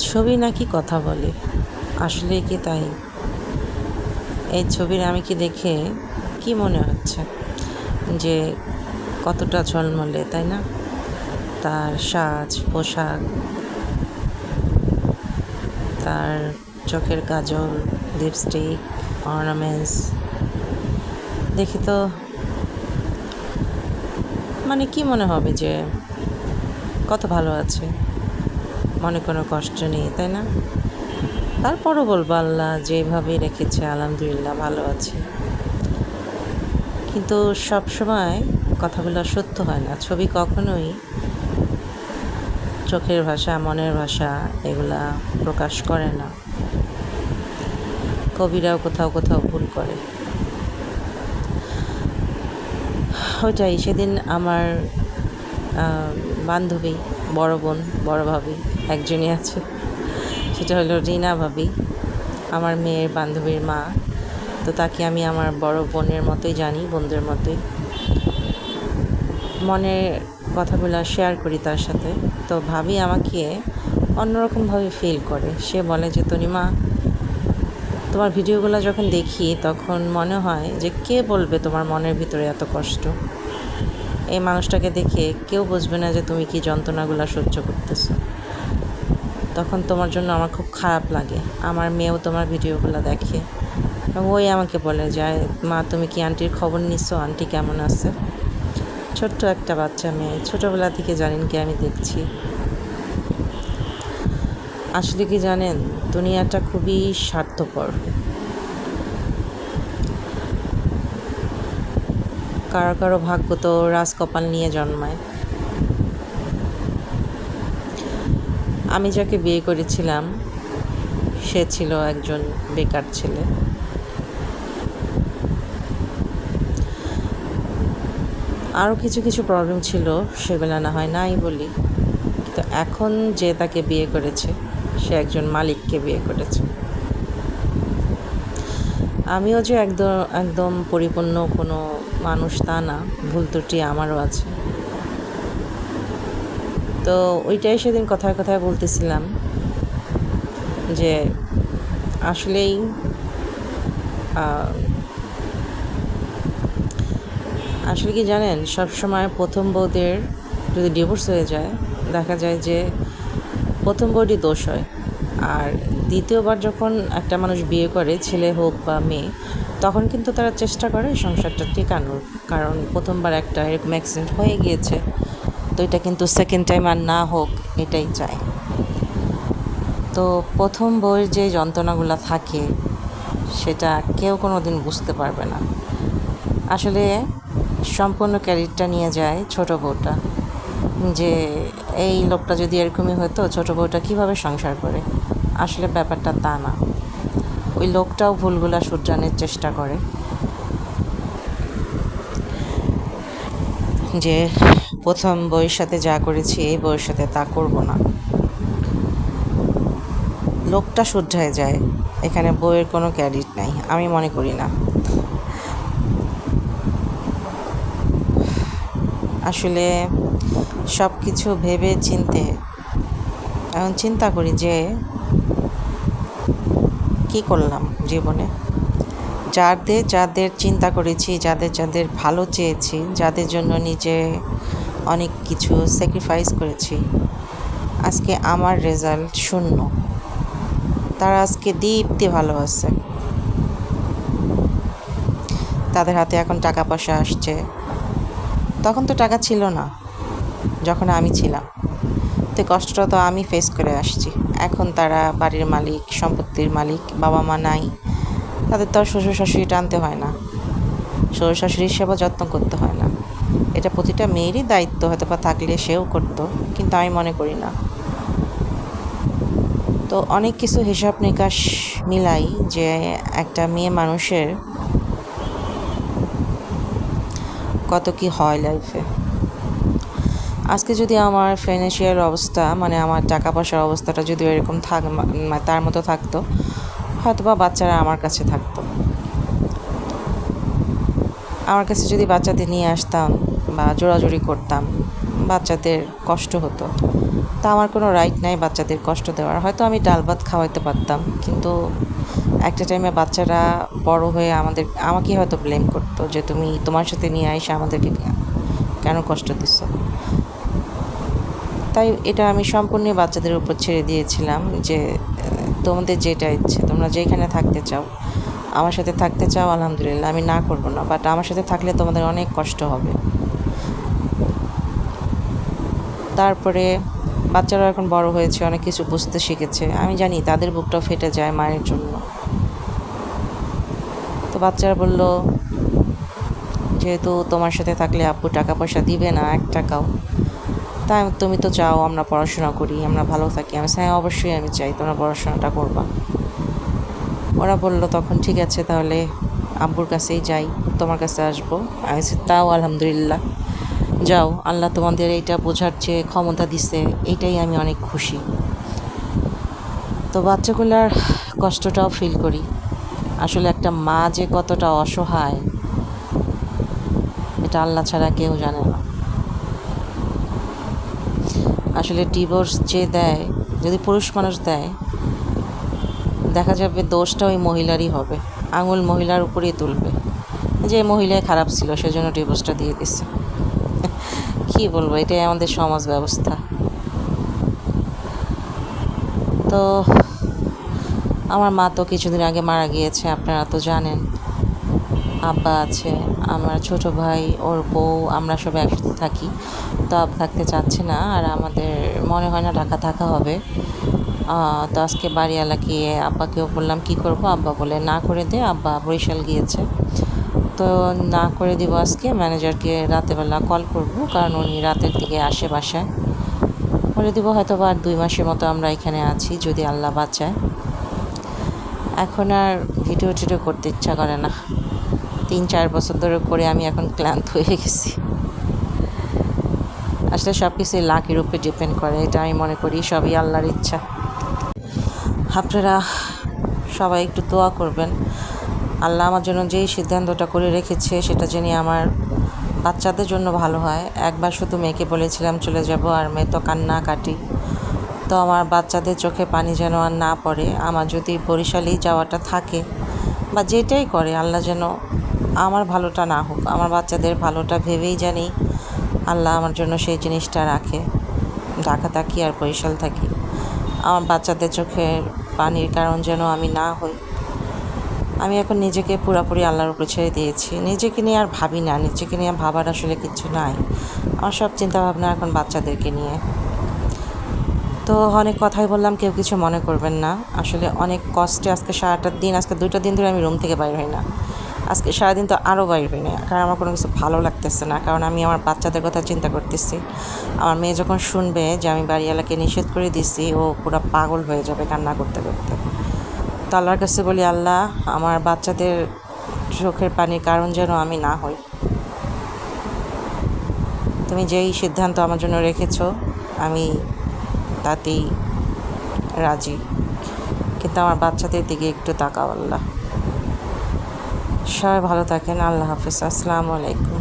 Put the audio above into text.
ছবি নাকি কথা বলে, আসলে কি তাই? এই ছবির আমি কি দেখে কি মনে হচ্ছে যে কতটা ঝলমলে, তাই না? তার সাজ পোশাক, তার চোখের কাজল, লিপস্টিক, অর্নামেন্টস দেখে তো মানে কি মনে হবে যে কত ভালো আছে, মনে কোনো কষ্ট নেই, তাই না? তারপরও বলবো আল্লাহ যেভাবে রেখেছে আলহামদুলিল্লাহ ভালো আছি। কিন্তু সব সময় কথাগুলো সত্য হয় না। ছবি কখনোই চোখের ভাষা, মনের ভাষা এগুলা প্রকাশ করে না। কবিরাও কোথাও কোথাও ভুল করে। ওইটাই সেদিন আমার বান্ধবী, বড় বোন, বড় ভাবি একজনই আছে, সেটা হলো রিনা ভাবি, আমার মেয়ের বান্ধবীর মা। তো তাকে আমি আমার বড় বোনের মতোই জানি, বন্ধুর মতোই। মনের কথাগুলো শেয়ার করি তার সাথে। তো ভাবি আমাকে অন্যরকমভাবে ফিল করে। সে বলে যে তনিমা, তোমার ভিডিওগুলো যখন দেখি তখন মনে হয় যে কে বলবে তোমার মনের ভিতরে এত কষ্ট। এই মানুষটাকে দেখে কেউ বুঝবে না যে তুমি কি যন্ত্রণাগুলো সহ্য করতেছো। তখন তোমার জন্য আমার খুব খারাপ লাগে। আমার মেয়েও তোমার ভিডিওগুলো দেখে এবং ওই আমাকে বলে যায়, মা তুমি কি আন্টির খবর নিছো, আন্টি কেমন আছে? ছোট্ট একটা বাচ্চা মেয়ে, ছোটোবেলা থেকে জানেন কি আমি দেখছি। আসলে কি জানেন, দুনিয়াটা খুবই স্বার্থপর। কারো কারো ভাগ্য তো রাজকপাল নিয়ে জন্মায়। আমি যাকে বিয়ে করেছিলাম সে ছিল একজন বেকার ছেলে। আরও কিছু কিছু প্রবলেম ছিল, সেগুলো না হয় নাই বলি। তো এখন যে তাকে বিয়ে করেছে সে একজন মালিককে বিয়ে করেছে। আমিও যে একদম একদম পরিপূর্ণ কোনো মানুষ তা না, ভুল ত্রুটি আমারও আছে। তো ওইটাই সেদিন কথায় কথায় বলতেছিলাম যে আসলেই আসলে কি জানেন, সব সময় প্রথম বউদের যদি ডিভোর্স হয়ে যায়, দেখা যায় যে প্রথম বউরই দোষ হয়। আর দ্বিতীয়বার যখন একটা মানুষ বিয়ে করে, ছেলে হোক বা মেয়ে, তখন কিন্তু তারা চেষ্টা করে সংসারটা টেকানোর। কারণ প্রথমবার একটা এরকম অ্যাক্সিডেন্ট হয়ে গিয়েছে, তো এটা কিন্তু সেকেন্ড টাইম আর না হোক, এটাই চায়। তো প্রথম বউয়ের যে যন্ত্রণাগুলো থাকে সেটা কেউ কোনো দিন বুঝতে পারবে না। আসলে সম্পূর্ণ ক্যারিয়ারটা নিয়ে যায় ছোট বউটা, যে এই লোকটা যদি এরকমই হতো ছোট বউটা কীভাবে সংসার করে। আসলে ব্যাপারটা তা না, ওই লোকটাও ভুলগুলা শুধরানোর চেষ্টা করে, যে প্রথম বউয়ের সাথে যা করেছি এই বউয়ের সাথে তা করব না। লোকটা শুধরায় যায়, এখানে বউয়ের কোনো ক্রেডিট নাই, আমি মনে করি না। আসলে সব কিছু ভেবে চিনতে এখন চিন্তা করি যে কি করলাম জীবনে। যাদের যাদের চিন্তা করেছি, যাদের যাদের ভালো চেয়েছি, যাদের জন্য নিজে অনেক কিছু স্যাক্রিফাইস করেছি, আজকে আমার রেজাল্ট শূন্য। তারা আজকে দীপ্তি ভালো আছে, তাদের হাতে এখন টাকা পয়সা আসছে। তখন তো টাকা ছিল না যখন আমি ছিলাম, তো কষ্টটা তো আমি ফেস করে আসছি। এখন তারা বাড়ির মালিক, সম্পত্তির মালিক, বাবা মা নাই, তাদের তো আর শ্বশুর শাশুড়ি টানতে হয় না, শ্বশুর শাশুড়ির সেবা যত্ন করতে হয় না। এটা প্রতিটা মেয়েরই দায়িত্ব, হয়তো বা থাকলে সেও করতো, কিন্তু আমি মনে করি না। তো অনেক কিছু হিসাব নিকাশ মিলাই যে একটা মেয়ে মানুষের কত কি হয় লাইফে। আজকে যদি আমার ফাইন্যান্সিয়াল অবস্থা, মানে আমার টাকা পয়সার অবস্থাটা যদি এরকম তার মতো থাকতো, হয়তো বা বাচ্চারা আমার কাছে থাকতো। আমার কাছে যদি বাচ্চাদের নিয়ে আসতাম বা জোড়াজুড়ি করতাম বাচ্চাদের কষ্ট হতো। তা আমার কোনো রাইট নাই বাচ্চাদের কষ্ট দেওয়ার। হয়তো আমি ডাল ভাত খাওয়াইতে পারতাম, কিন্তু একটা টাইমে বাচ্চারা বড় হয়ে আমাকে হয়তো ব্লেম করতো যে তুমি তোমার সাথে নিয়ে আইসা আমাদেরকে কেন কষ্ট দিচ্ছ। তাই এটা আমি সম্পূর্ণ বাচ্চাদের উপর ছেড়ে দিয়েছিলাম যে তোমাদের যেটা ইচ্ছে, তোমরা যেখানে থাকতে চাও, আমার সাথে থাকতে চাও, আলহামদুলিল্লাহ, আমি না করবো না, বাট আমার সাথে থাকলে তোমাদের অনেক কষ্ট হবে। তারপরে বাচ্চারা এখন বড় হয়েছে, অনেক কিছু বুঝতে শিখেছে। আমি জানি তাদের বুকটাও ফেটে যায় মায়ের জন্য। তো বাচ্চারা বলল, যেহেতু তোমার সাথে থাকলে আব্বু টাকা পয়সা দিবে না 1 টাকাও, তাই তুমি তো চাও আমরা পড়াশোনা করি, আমরা ভালো থাকি। আমি হ্যাঁ, অবশ্যই আমি চাই তোমরা পড়াশোনাটা করবা। ওরা বলল তখন, ঠিক আছে তাহলে আব্বুর কাছেই যাই, তোমার কাছে আসবো। আমি তাও আলহামদুলিল্লাহ, যাও, আল্লাহ তোমাদের এইটা বোঝার যে ক্ষমতা দিছে, এইটাই আমি অনেক খুশি। তো বাচ্চাগুলার কষ্টটাও ফিল করি। আসলে একটা মা যে কতটা অসহায়, এটা আল্লাহ ছাড়া কেউ জানে না। আসলে ডিভোর্স যে দেয়, যদি পুরুষ মানুষ দেয়, দেখা যাবে দোষটা ওই মহিলারই হবে, আঙুল মহিলার উপরেই তুলবে যে মহিলাই খারাপ ছিল, সেজন্য ডিভোর্সটা দিয়ে দিচ্ছে। কী বলবো, এটাই আমাদের সমাজ ব্যবস্থা। তো আমার মা তো কিছুদিন আগে মারা গিয়েছে, আপনারা তো জানেন। আব্বা আছে, আমার ছোট ভাই, ওর বউ, আমরা সবাই একসাথে থাকি। তো আব্বা থাকতে চাচ্ছে না, আর আমাদের মনে হয় না ঢাকা থাকা হবে। তো আজকে বাড়িওয়ালা গিয়ে আব্বাকেও বললাম কী করবো, আব্বা বলে না করে দে, আব্বা বরিশাল গিয়েছে। তো না করে দিব আজকে, ম্যানেজারকে রাতেরবেলা কল করব, কারণ উনি রাতের দিকে আসে বাসায়। বলে দিব হয়তো বা আর 2 মাসের মতো আমরা এখানে আছি, যদি আল্লাহ বাঁচায়। এখন আর ভিডিও টিডিও করতে ইচ্ছা করে না। 3-4 বছর ধরে করে আমি এখন ক্লান্ত হয়ে গেছি। আসলে সব কিছুই লাকের উপরে ডিপেন্ড করে, এটা আমি মনে করি সবই আল্লাহর ইচ্ছা। আপনারা সবাই একটু দোয়া করবেন, আল্লাহ আমার জন্য যেই সিদ্ধান্তটা করে রেখেছে সেটা যেন আমার বাচ্চাদের জন্য ভালো হয়। একবার শুধু মেয়েকে বলেছিলাম চলে যাব, আর মেয়ে তো কান্নাকাটি। তো আমার বাচ্চাদের চোখে পানি যেন আর না পড়ে। আমার যদি বরিশালেই যাওয়াটা থাকে বা যেটাই করে, আল্লাহ যেন আমার ভালোটা না হোক, আমার বাচ্চাদের ভালোটা ভেবেই জানি আল্লাহ আমার জন্য সেই জিনিসটা রাখে। ঢাকা থাকি আর বরিশাল থাকি, আমার বাচ্চাদের চোখের পানির কারণ যেন আমি না হই। আমি এখন নিজেকে পুরোপুরি আল্লাহর উপরে ছেড়ে দিয়েছি। নিজেকে নিয়ে আর ভাবি না, নিজেকে নিয়ে ভাবার আসলে কিছু নাই। আমার সব চিন্তাভাবনা এখন বাচ্চাদেরকে নিয়ে। তো অনেক কথাই বললাম, কেউ কিছু মনে করবেন না। আসলে অনেক কষ্টে আজকে সারাটা দিন, আজকে 2টা দিন ধরে আমি রুম থেকে বাইর হই না। আজকে সারাদিন তো আরও বাইর হই না, কারণ আমার কোনো কিছু ভালো লাগতেছে না, কারণ আমি আমার বাচ্চাদের কথা চিন্তা করতেছি। আমার মেয়ে যখন শুনবে যে আমি বাড়িওয়ালাকে নিষেধ করে দিছি, ও পুরো পাগল হয়ে যাবে কান্না করতে করতে। তো আল্লাহর কাছে বলি, আল্লাহ আমার বাচ্চাদের চোখের পানির কারণ যেন আমি না হই। তুমি যেই সিদ্ধান্ত আমার জন্য রেখেছো আমি তাতেই রাজি, কিন্তু আমার বাচ্চাদের দিকে একটু তাকাও আল্লাহ। সবাই ভালো থাকেন, আল্লাহ হাফিজ, আসসালামু আলাইকুম।